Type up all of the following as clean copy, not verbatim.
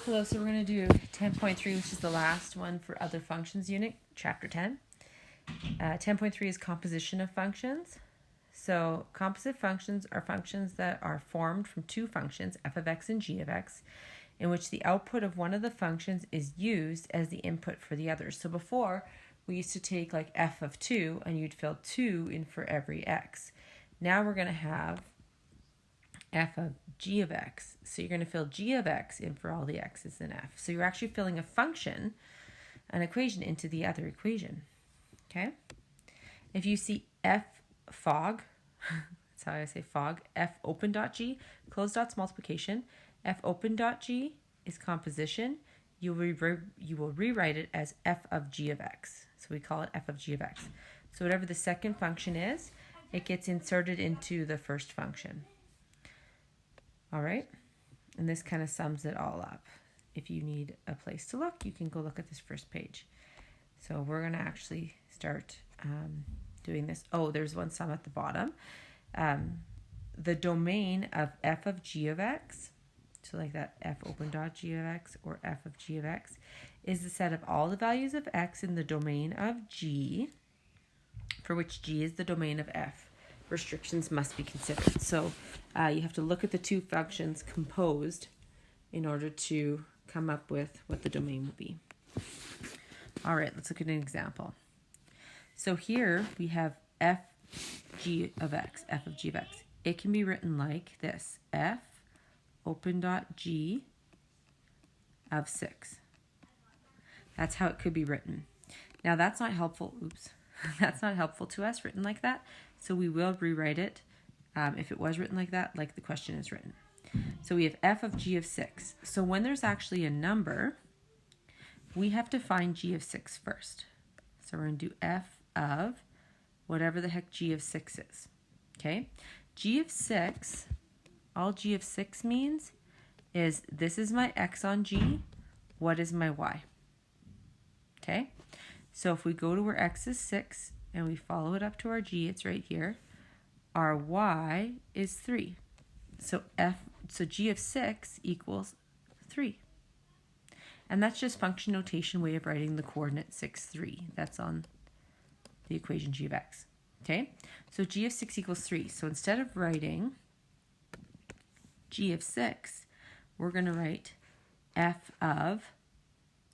Hello, so we're going to do 10.3, which is the last one for other functions unit, chapter 10. 10.3 is composition of functions. So composite functions are functions that are formed from two functions, f of x and g of x, in which the output of one of the functions is used as the input for the other. So before, we used to take like f of 2 and you'd fill 2 in for every x. Now we're going to have f of g of x. So you're going to fill g of x in for all the x's in f. So you're actually filling a function, an equation, into the other equation. Okay? If you see f fog, that's how I say fog, f open dot g, close dot's multiplication, f open dot g is composition. You will rewrite it as f of g of x. So we call it f of g of x. So whatever the second function is, it gets inserted into the first function. All right, and this kind of sums it all up. If you need a place to look, you can go look at this first page. So we're going to actually start doing this. Oh, there's one sum at the bottom. The domain of f of g of x, so like that f open dot g of x or f of g of x, is the set of all the values of x in the domain of g, for which g is the domain of f. Restrictions must be considered. So you have to look at the two functions composed in order to come up with what the domain will be. All right, let's look at an example. So here we have f g of x, f of g of x. It can be written like this, f open dot g of 6. That's how it could be written. Now that's not helpful, that's not helpful to us written like that. So we will rewrite it if it was written like that, like the question is written. So we have f of g of 6. So when there's actually a number, we have to find g of 6 first. So we're going to do f of whatever the heck g of 6 is. Okay? G of 6, all g of 6 means is this is my x on g, what is my y? Okay? So if we go to where x is 6 and we follow it up to our g, it's right here, our y is 3. So g of 6 equals 3. And that's just function notation way of writing the coordinate 6, 3. That's on the equation g of x. Okay? So g of 6 equals 3. So instead of writing g of 6, we're going to write f of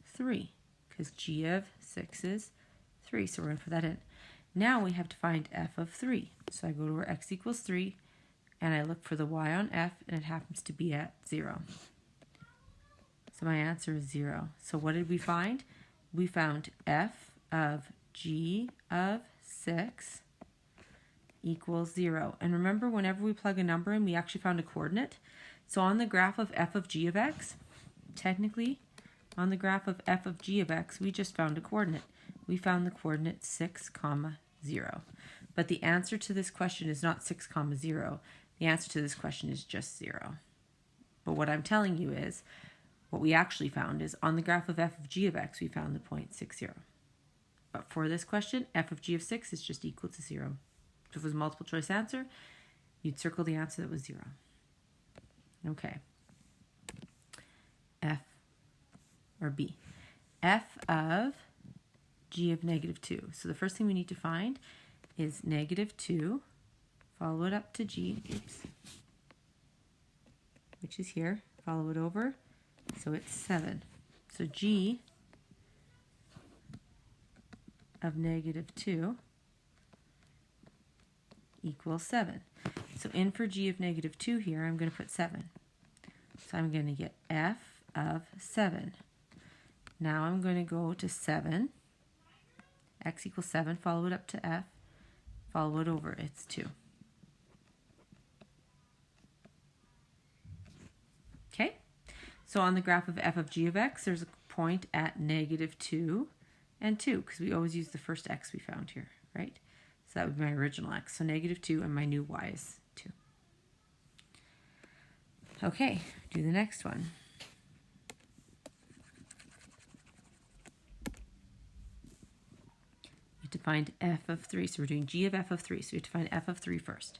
3. Because g of 6 is 3. So we're going to put that in. Now we have to find f of 3. So I go to where x equals 3, and I look for the y on f, and it happens to be at 0. So my answer is 0. So what did we find? We found f of g of 6 equals 0. And remember, whenever we plug a number in, we actually found a coordinate. So on the graph of f of g of x, technically, on the graph of f of g of x, we just found a coordinate. We found the coordinate 6, 0. But the answer to this question is not 6, 0. The answer to this question is just 0. But what I'm telling you is, what we actually found is on the graph of f of g of x, we found the point 6, 0. But for this question, f of g of 6 is just equal to 0. So if it was a multiple choice answer, you'd circle the answer that was 0. Okay. F or B. F of g of negative 2. So the first thing we need to find is negative 2. Follow it up to g, which is here. Follow it over. So it's 7. So g of negative 2 equals 7. So in for g of negative 2 here, I'm going to put 7. So I'm going to get f of 7. Now I'm going to go to 7. X equals 7. Follow it up to f. Follow it over. It's 2. Okay? So on the graph of f of g of x, there's a point at negative 2 and 2, because we always use the first x we found here, right? So that would be my original x. So negative 2, and my new y is 2. Okay, do the next one. You have to find f of 3. So we're doing g of f of 3. So we have to find f of 3 first.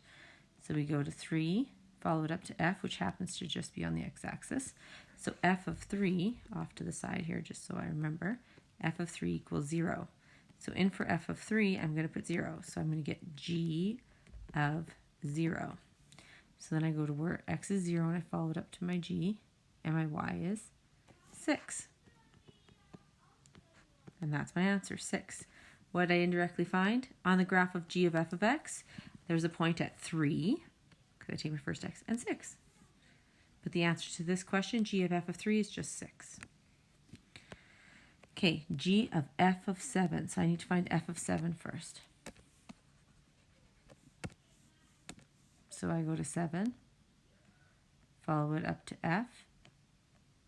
So we go to 3, follow it up to f, which happens to just be on the x-axis. So f of 3, off to the side here just so I remember, f of 3 equals 0. So in for f of 3, I'm going to put 0. So I'm going to get g of 0. So then I go to where x is 0 and I follow it up to my g, and my y is 6. And that's my answer, 6. What did I indirectly find? On the graph of g of f of x, there's a point at 3, because I take my first x, and 6. But the answer to this question, g of f of 3, is just 6. Okay, g of f of 7. So I need to find f of 7 first. So I go to 7, follow it up to f,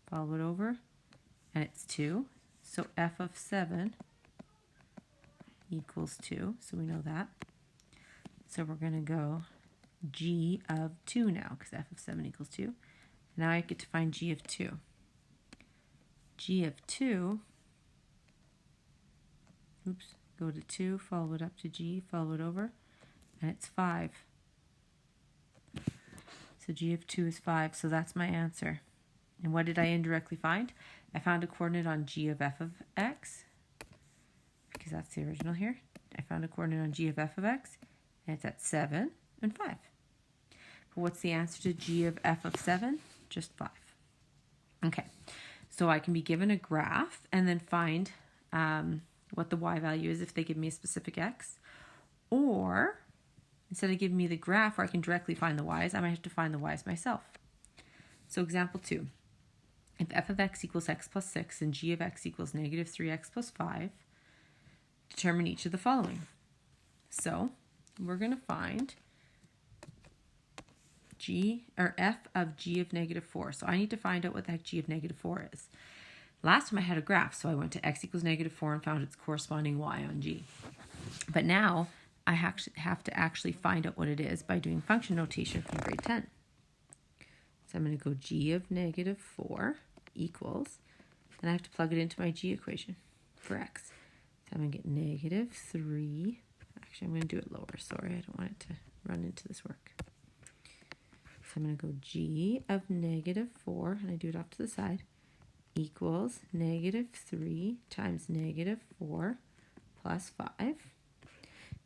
follow it over, and it's 2. So f of 7 equals 2, so we know that. So we're going to go g of 2 now, because f of 7 equals 2. Now I get to find g of 2. G of 2, go to 2, follow it up to g, follow it over, and it's 5. So g of 2 is 5, so that's my answer. And what did I indirectly find? I found a coordinate on g of f of x, because that's the original here. I found a coordinate on g of f of x, and it's at 7 and 5. But what's the answer to g of f of 7? Just 5. Okay, so I can be given a graph and then find what the y value is if they give me a specific x. Or, instead of giving me the graph where I can directly find the y's, I might have to find the y's myself. So example 2. If f of x equals x plus 6 and g of x equals negative 3x plus 5, determine each of the following. So we're going to find g, or f of g of negative 4. So I need to find out what the heck g of negative 4 is. Last time I had a graph, so I went to x equals negative 4 and found its corresponding y on g. But now I have to actually find out what it is by doing function notation from grade 10. So I'm going to go g of negative 4 equals, and I have to plug it into my g equation for x. So I'm going to get negative 3. Actually, I'm going to do it lower. Sorry, I don't want it to run into this work. So I'm going to go g of negative 4, and I do it off to the side, equals negative 3 times negative 4 plus 5.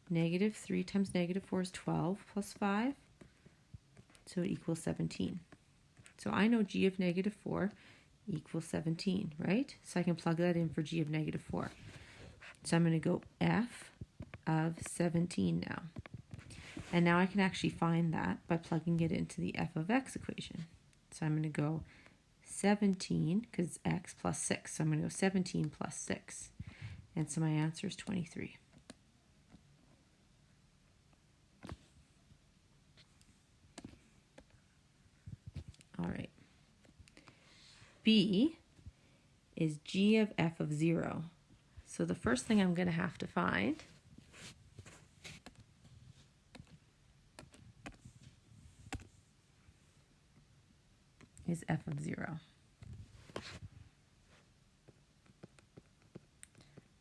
Negative 3 times negative 4 is 12 plus 5, so it equals 17. So I know g of negative 4 equals 17, right? So I can plug that in for g of negative 4. So I'm going to go f of 17 now. And now I can actually find that by plugging it into the f of x equation. So I'm going to go 17, because it's x plus 6. So I'm going to go 17 plus 6. And so my answer is 23. All right. B is g of f of 0. So the first thing I'm going to have to find is f of 0.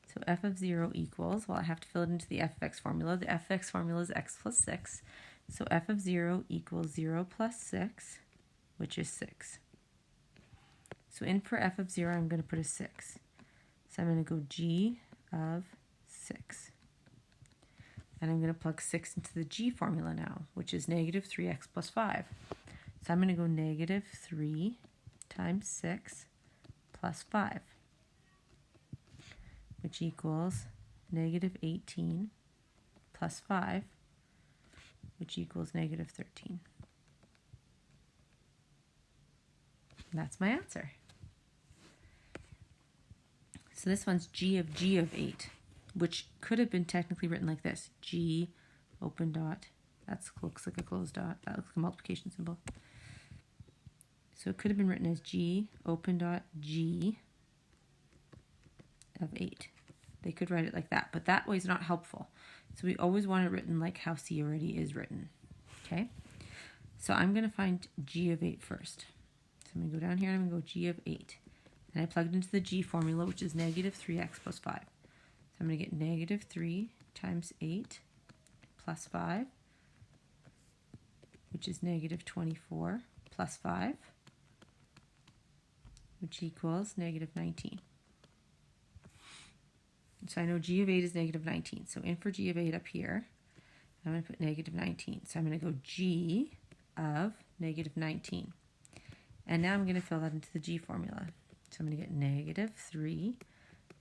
So f of 0 equals, well, I have to fill it into the f of x formula. The f of x formula is x plus 6. So f of 0 equals 0 plus 6, which is 6. So in for f of 0, I'm going to put a 6. So I'm going to go g of 6. And I'm going to plug 6 into the g formula now, which is negative 3x plus 5. So I'm going to go negative 3 times 6 plus 5, which equals negative 18 plus 5, which equals negative 13. And that's my answer. So this one's g of 8, which could have been technically written like this. G, open dot, that looks like a closed dot, that looks like a multiplication symbol. So it could have been written as g, open dot, g of 8. They could write it like that, but that way is not helpful. So we always want it written like how C already is written, okay? So I'm going to find g of 8 first. So I'm going to go down here and I'm going to go g of 8. And I plugged into the g formula, which is negative 3x plus 5. So I'm going to get negative 3 times 8 plus 5, which is negative 24, plus 5, which equals negative 19. So I know g of 8 is negative 19. So in for g of 8 up here, I'm going to put negative 19. So I'm going to go g of negative 19. And now I'm going to fill that into the g formula. So I'm going to get negative 3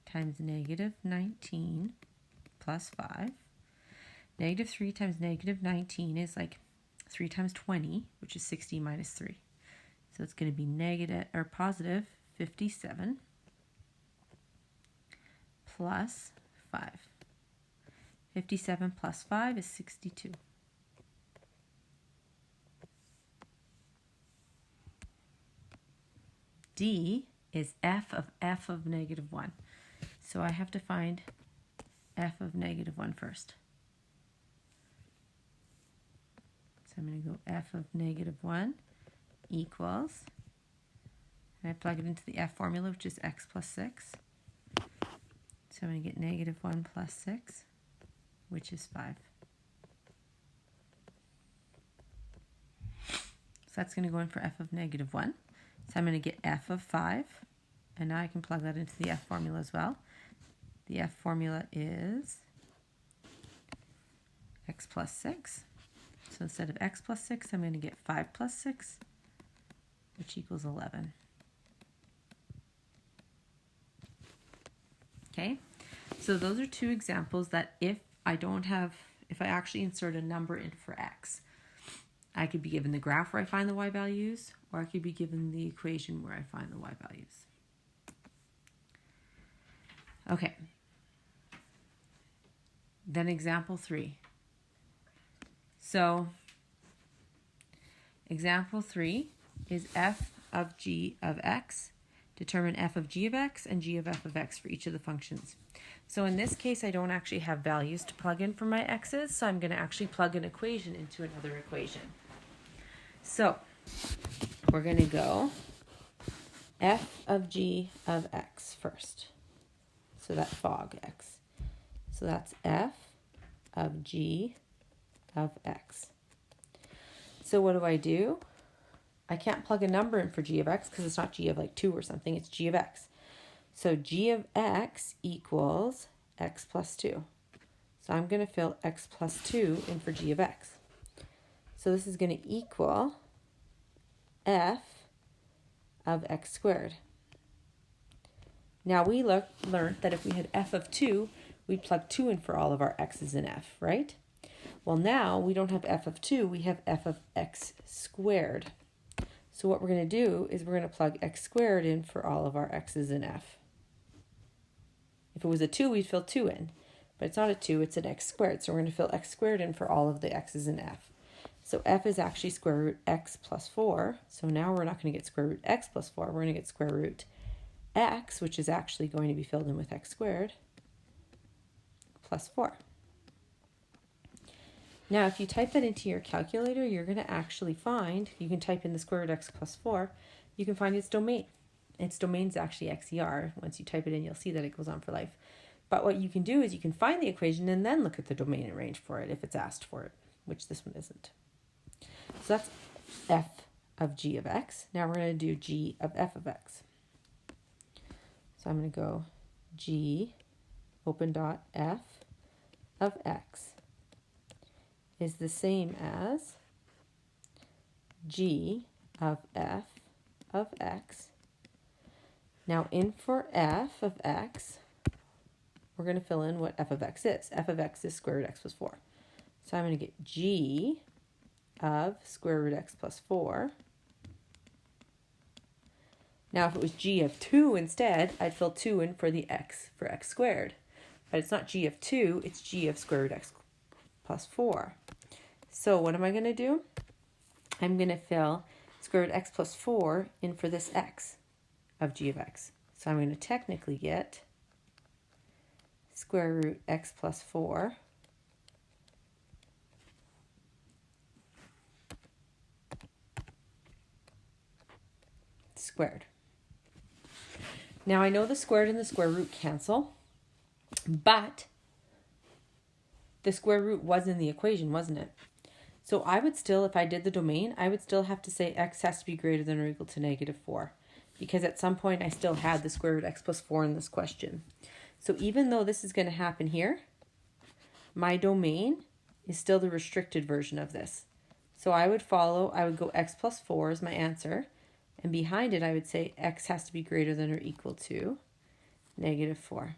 times negative 19 plus 5. Negative 3 times negative 19 is like 3 times 20, which is 60 minus 3. So it's going to be negative or positive 57 plus 5. 57 plus 5 is 62. D is f of negative 1. So I have to find f of negative 1 first. So I'm going to go f of negative 1 equals, and I plug it into the f formula, which is x plus 6. So I'm going to get negative 1 plus 6, which is 5. So that's going to go in for f of negative 1. So I'm going to get f of 5, and now I can plug that into the f formula as well. The f formula is x plus 6. So instead of x plus 6, I'm going to get 5 plus 6, which equals 11. Okay, so those are two examples that if I actually insert a number in for x, I could be given the graph where I find the y values, or I could be given the equation where I find the y values. Okay, then example 3. So example 3 is f of g of x. Determine f of g of x and g of f of x for each of the functions. So in this case, I don't actually have values to plug in for my x's, so I'm going to actually plug an equation into another equation. So we're going to go f of g of x first. So that fog x. So that's f of g of x. So what do? I can't plug a number in for g of x because it's not g of like 2 or something, it's g of x. So g of x equals x plus 2. So I'm going to fill x plus 2 in for g of x. So this is going to equal f of x squared. Now we learned that if we had f of 2, we'd plug 2 in for all of our x's in f, right? Well, now we don't have f of 2, we have f of x squared. So what we're going to do is we're going to plug x squared in for all of our x's in f. If it was a 2, we'd fill 2 in. But it's not a 2, it's an x squared. So we're going to fill x squared in for all of the x's in f. So f is actually square root x plus 4. So now we're not going to get square root x plus 4. We're going to get square root x, which is actually going to be filled in with x squared, plus 4. Now, if you type that into your calculator, you're going to actually find, you can type in the square root x plus 4, you can find its domain. Its domain is actually XER. Once you type it in, you'll see that it goes on for life. But what you can do is you can find the equation and then look at the domain and range for it if it's asked for it, which this one isn't. So that's f of g of x. Now we're going to do g of f of x. So I'm going to go g open dot f of x is the same as g of f of x. Now in for f of x, we're going to fill in what f of x is. F of x is square root x plus 4. So I'm going to get g of square root x plus 4. Now if it was g of 2 instead, I'd fill 2 in for the x for x squared. But it's not g of 2, it's g of square root x plus 4. So what am I going to do? I'm going to fill square root x plus 4 in for this x of g of x. So I'm going to technically get square root x plus 4 squared. Now I know the squared and the square root cancel, but the square root was in the equation, wasn't it? So I would still, if I did the domain, I would still have to say x has to be greater than or equal to -4. Because at some point I still had the square root of x plus 4 in this question. So even though this is going to happen here, my domain is still the restricted version of this. So I would go x plus 4 is my answer. And behind it, I would say x has to be greater than or equal to -4.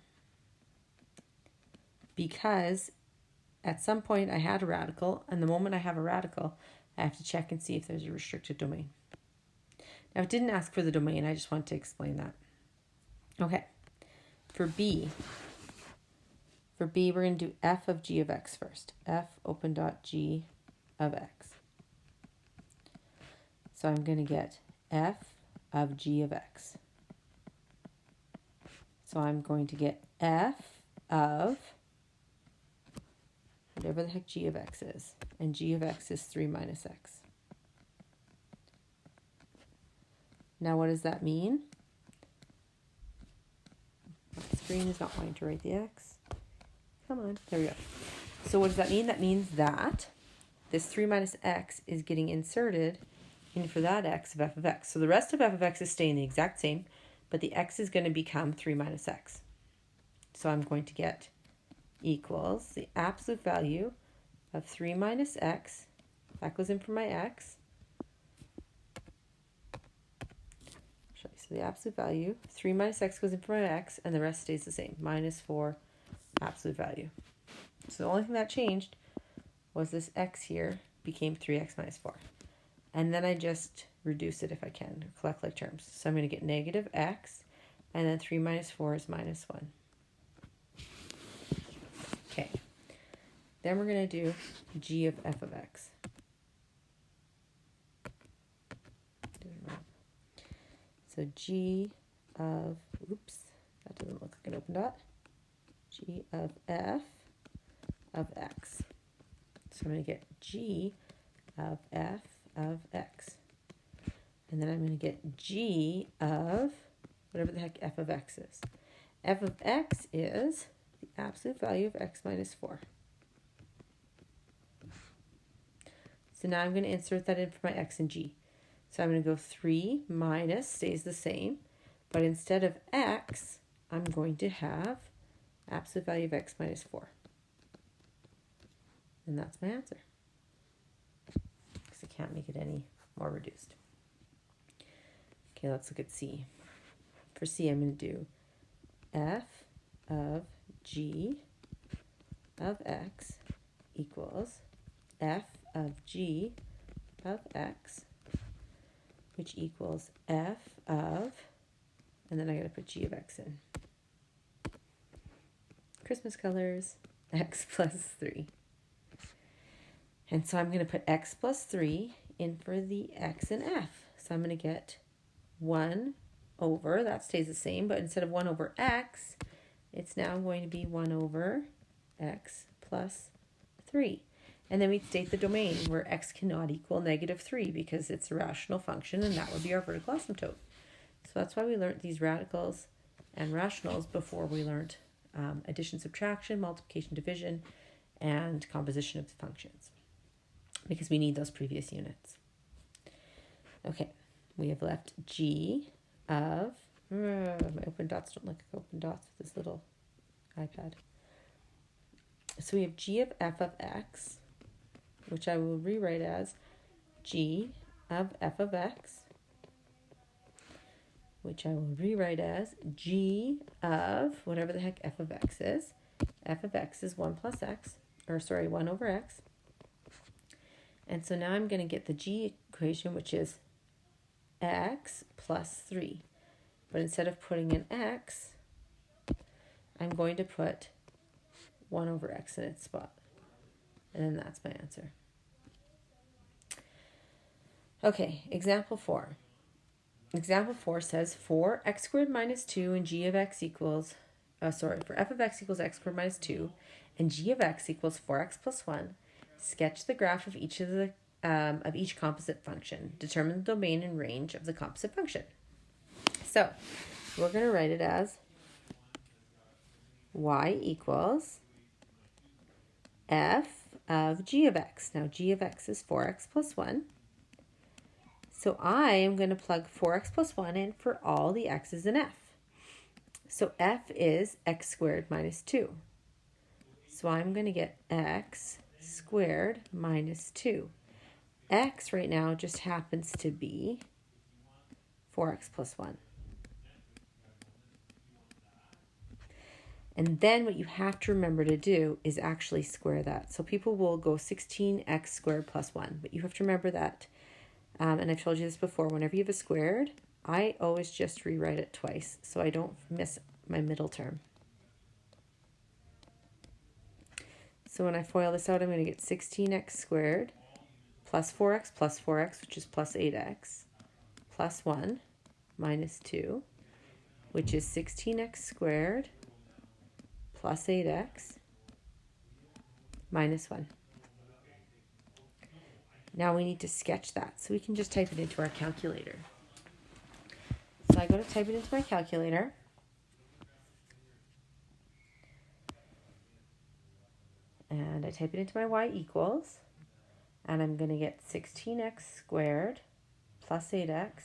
Because at some point I had a radical, and the moment I have a radical, I have to check and see if there's a restricted domain. Now, it didn't ask for the domain. I just wanted to explain that. Okay. For B, we're going to do f of g of x first. F open dot g of x. So I'm going to get f of g of x. So I'm going to get f of whatever the heck g of x is. And g of x is 3 minus x. Now what does that mean? My screen is not wanting to write the x. Come on, there we go. So what does that mean? That means that this 3 minus x is getting inserted in for that x of f of x. So the rest of f of x is staying the exact same, but the x is going to become 3 minus x. So I'm going to get equals the absolute value of 3 minus x. That goes in for my x. So the absolute value, 3 minus x goes in for my x, and the rest stays the same, -4 absolute value. So the only thing that changed was this x here became 3x minus 4. And then I just reduce it if I can, or collect like terms. So I'm going to get negative x, and then 3 minus 4 is -1. Okay. Then we're going to do g of f of x. So g of, oops, that doesn't look like an open dot. G of f of x. So I'm going to get g of f of x. And then I'm going to get g of whatever the heck f of x is. F of x is the absolute value of x minus 4. So now I'm going to insert that in for my x and g. So I'm going to go 3 minus, stays the same, but instead of x, I'm going to have absolute value of x minus 4. And that's my answer. Because I can't make it any more reduced. Okay, let's look at C. For C, I'm going to do f of g of x equals f of g of x, which equals f of, and then I got to put g of x in. Christmas colors, x plus 3. And so I'm going to put x plus 3 in for the x and f. So I'm going to get 1 over, that stays the same, but instead of 1 over x, it's now going to be 1 over x plus 3. And then we state the domain where x cannot equal -3 because it's a rational function, and that would be our vertical asymptote. So that's why we learned these radicals and rationals before we learned addition, subtraction, multiplication, division, and composition of the functions, because we need those previous units. Okay, we have left g of, my open dots don't look like open dots with this little iPad. So we have g of f of x, which I will rewrite as g of f of x, which I will rewrite as g of whatever the heck f of x is. F of x is 1 plus x, or sorry, 1 over x. And so now I'm going to get the g equation, which is x plus 3. But instead of putting an x, I'm going to put 1 over x in its spot. And then that's my answer. Okay, example 4. Example 4 says for x squared minus 2 and g of x equals, for f of x equals x squared minus 2 and g of x equals 4x plus 1, sketch the graph of each composite function. Determine the domain and range of the composite function. So we're going to write it as y equals f of g of x. Now g of x is 4x plus 1. So I am going to plug 4x plus 1 in for all the x's in f. So f is x squared minus 2. So I'm going to get x squared minus 2. X right now just happens to be 4x plus 1. And then what you have to remember to do is actually square that. So people will go 16x squared plus 1, but you have to remember that. And I've told you this before, whenever you have a squared, I always just rewrite it twice so I don't miss my middle term. So when I FOIL this out, I'm going to get 16x squared plus 4x, which is plus 8x, plus 1 minus 2, which is 16x squared plus 8x minus 1. Now we need to sketch that, so we can just type it into our calculator. So I go to type it into my calculator. And I type it into my y equals. And I'm going to get 16x squared plus 8x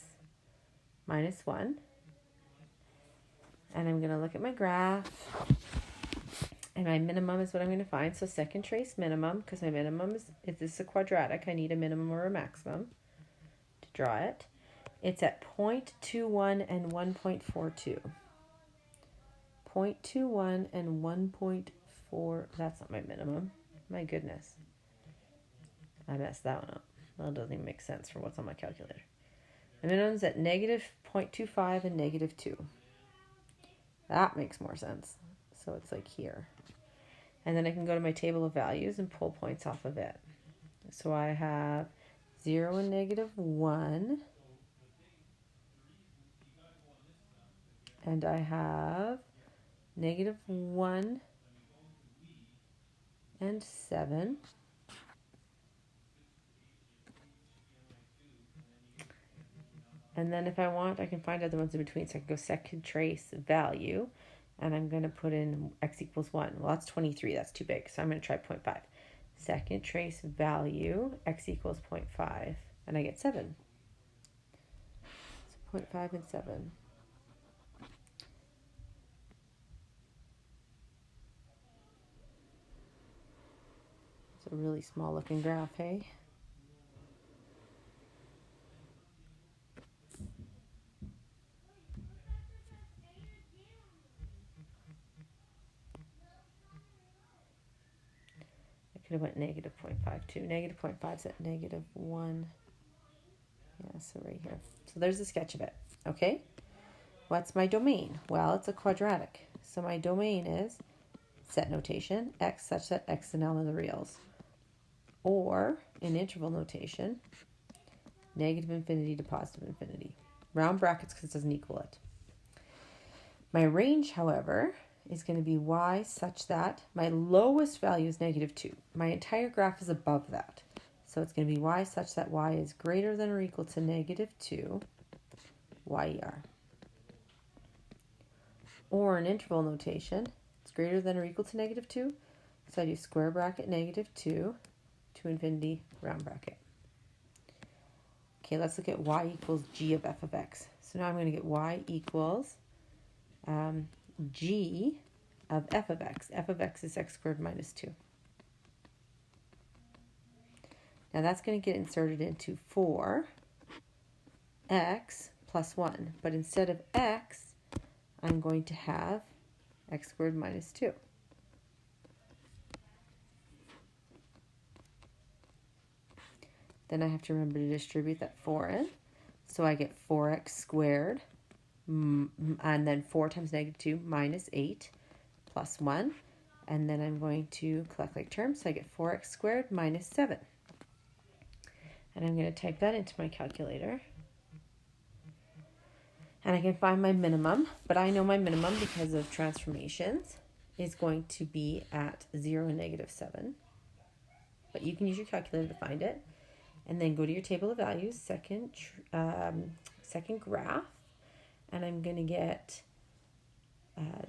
minus 1. And I'm going to look at my graph. And my minimum is what I'm going to find. So second trace minimum, because my minimum is, if this is a quadratic, I need a minimum or a maximum to draw it. It's at 0.21 and 1.42. 0.21 and 1.4, that's not my minimum. My goodness. I messed that one up. Well, it doesn't even make sense for what's on my calculator. My minimum's at negative 0.25 and negative 2. That makes more sense. So it's like here. And then I can go to my table of values and pull points off of it. So I have 0 and negative 1. And I have negative 1 and 7. And then if I want, I can find other ones in between. So I can go second trace value. And I'm going to put in x equals 1. Well, that's 23. That's too big. So I'm going to try 0.5. Second trace value, x equals 0.5. And I get 7. So 0.5 and 7. It's a really small looking graph, hey? Could have went negative 0.5 too. Negative 0.5 is at negative 1. Yeah, so right here. So there's a sketch of it. Okay? What's my domain? Well, it's a quadratic. So my domain is set notation, x such that x and l are the reals. Or, in interval notation, negative infinity to positive infinity. Round brackets because it doesn't equal it. My range, however, is going to be y such that my lowest value is negative 2. My entire graph is above that. So it's going to be y such that y is greater than or equal to negative 2 yer. Or in interval notation, it's greater than or equal to negative 2. So I do square bracket negative 2 to infinity round bracket. Okay, let's look at y equals g of f of x. So now I'm going to get y equals g of f of x. F of x is x squared minus 2. Now that's going to get inserted into 4x plus 1. But instead of x, I'm going to have x squared minus 2. Then I have to remember to distribute that 4 in. So I get 4x squared, and then 4 times negative 2 minus 8 plus 1. And then I'm going to collect like terms. So I get 4x squared minus 7. And I'm going to type that into my calculator. And I can find my minimum, but I know my minimum because of transformations is going to be at 0 and negative 7. But you can use your calculator to find it. And then go to your table of values, second graph. And I'm going to get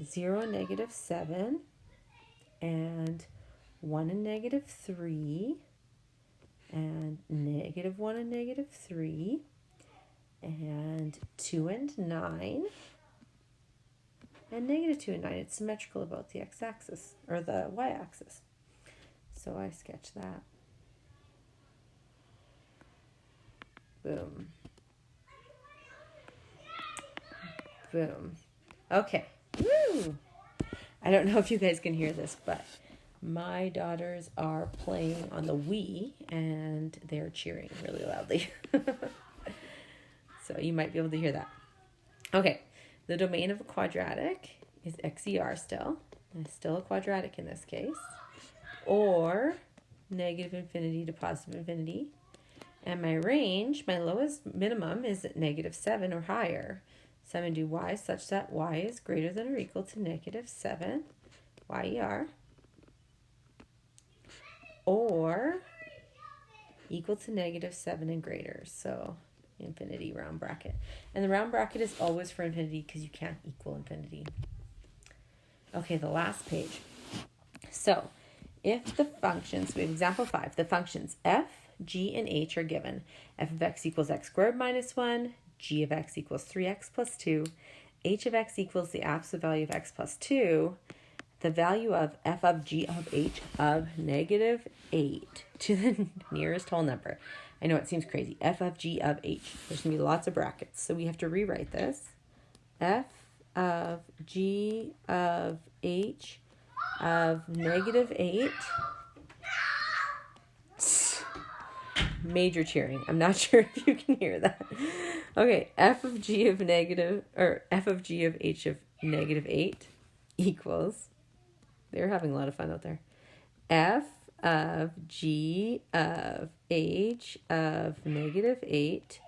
0 and negative 7 and 1 and negative 3, and negative 1 and negative 3, and 2 and 9, and negative 2 and 9. It's symmetrical about the x-axis, or the y-axis. So I sketch that. Boom. Boom. Okay. Woo! I don't know if you guys can hear this, but my daughters are playing on the Wii, and they're cheering really loudly. So you might be able to hear that. Okay. The domain of a quadratic is XER still. And it's still a quadratic in this case. Or negative infinity to positive infinity. And my range, my lowest minimum, is at negative 7 or higher. So I'm going to do y such that y is greater than or equal to negative 7, YER. Or equal to negative 7 and greater. So infinity round bracket. And the round bracket is always for infinity because you can't equal infinity. Okay, the last page. So if the functions, we have example 5, the functions f, g, and h are given. F of x equals x squared minus 1, g of x equals 3x plus 2, h of x equals the absolute value of x plus 2, the value of f of g of h of negative 8 to the nearest whole number. I know it seems crazy. F of g of h. There's going to be lots of brackets. So we have to rewrite this. F of g of h of negative 8. Major cheering. I'm not sure if you can hear that. Okay, f of g of h of negative 8 equals, they're having a lot of fun out there, f of g of h of negative 8,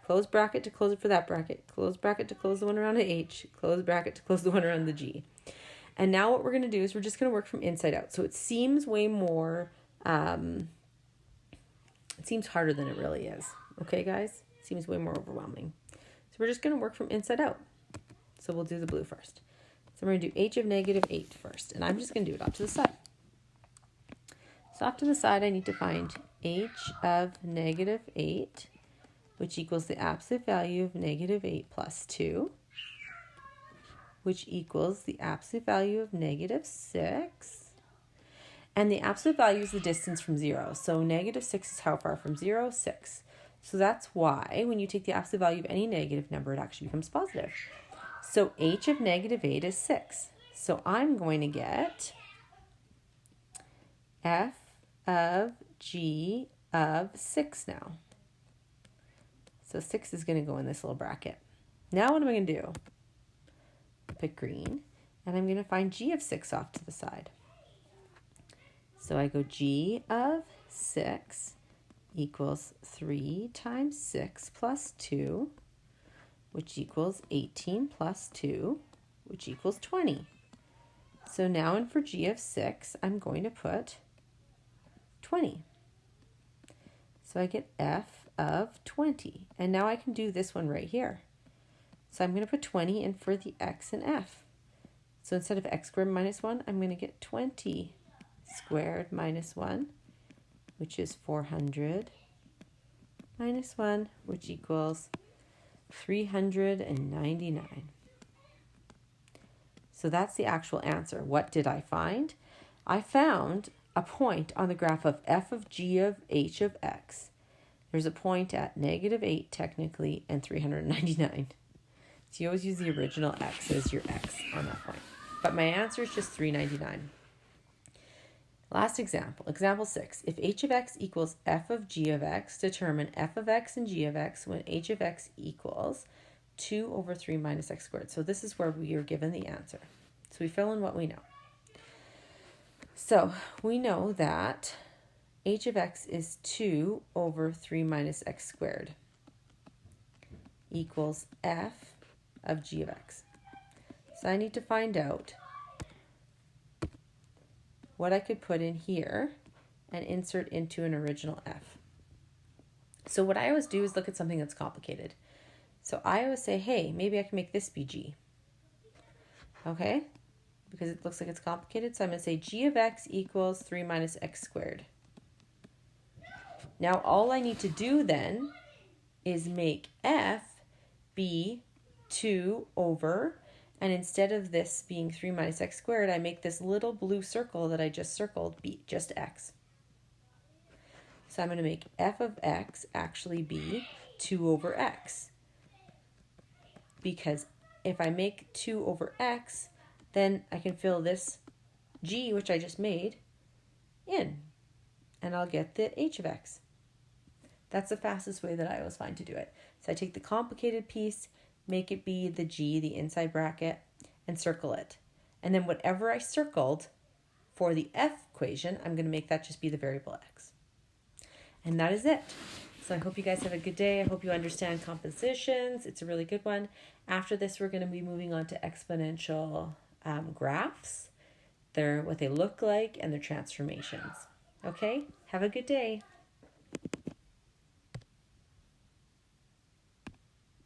close bracket to close it for that bracket, close bracket to close the one around the h, close bracket to close the one around the g. And now what we're going to do is we're just going to work from inside out. So it seems way more, it seems harder than it really is. Okay, guys? It seems way more overwhelming. So we're just going to work from inside out. So we'll do the blue first. So we're going to do h of negative 8 first. And I'm just going to do it off to the side. So off to the side, I need to find h of negative 8, which equals the absolute value of negative 8 plus 2, which equals the absolute value of negative 6. And the absolute value is the distance from 0. So negative 6 is how far from 0? 6. So that's why when you take the absolute value of any negative number, it actually becomes positive. So h of negative 8 is 6. So I'm going to get f of g of 6 now. So 6 is going to go in this little bracket. Now what am I going to do? Pick green, and I'm going to find g of 6 off to the side. So I go g of 6 equals 3 times 6 plus 2, which equals 18 plus 2, which equals 20. So now in for g of 6, I'm going to put 20. So I get f of 20. And now I can do this one right here. So I'm going to put 20 in for the x and f. So instead of x squared minus 1, I'm going to get 20 squared minus 1, which is 400 minus 1, which equals 399. So that's the actual answer. What did I find? I found a point on the graph of f of g of h of x. There's a point at negative 8 technically and 399. So you always use the original x as your x on that point. But my answer is just 399. Last example, example 6. If h of x equals f of g of x, determine f of x and g of x when h of x equals 2 over 3 minus x squared. So this is where we are given the answer. So we fill in what we know. So we know that h of x is 2 over 3 minus x squared equals f of g of x. So I need to find out what I could put in here and insert into an original f. So what I always do is look at something that's complicated. So I always say, hey, maybe I can make this be g. Okay? because it looks like it's complicated. So I'm going to say g of x equals 3 minus x squared. Now all I need to do then is make f be 2 over, and instead of this being 3 minus x squared, I make this little blue circle that I just circled be just x. So I'm going to make f of x actually be 2 over x. Because if I make 2 over x, then I can fill this g, which I just made, in. And I'll get the h of x. That's the fastest way that I always find to do it. So I take the complicated piece, make it be the g, the inside bracket, and circle it. And then whatever I circled for the f equation, I'm going to make that just be the variable x. And that is it. So I hope you guys have a good day. I hope you understand compositions. It's a really good one. After this, we're going to be moving on to exponential graphs. They're what they look like and their transformations. Okay? Have a good day.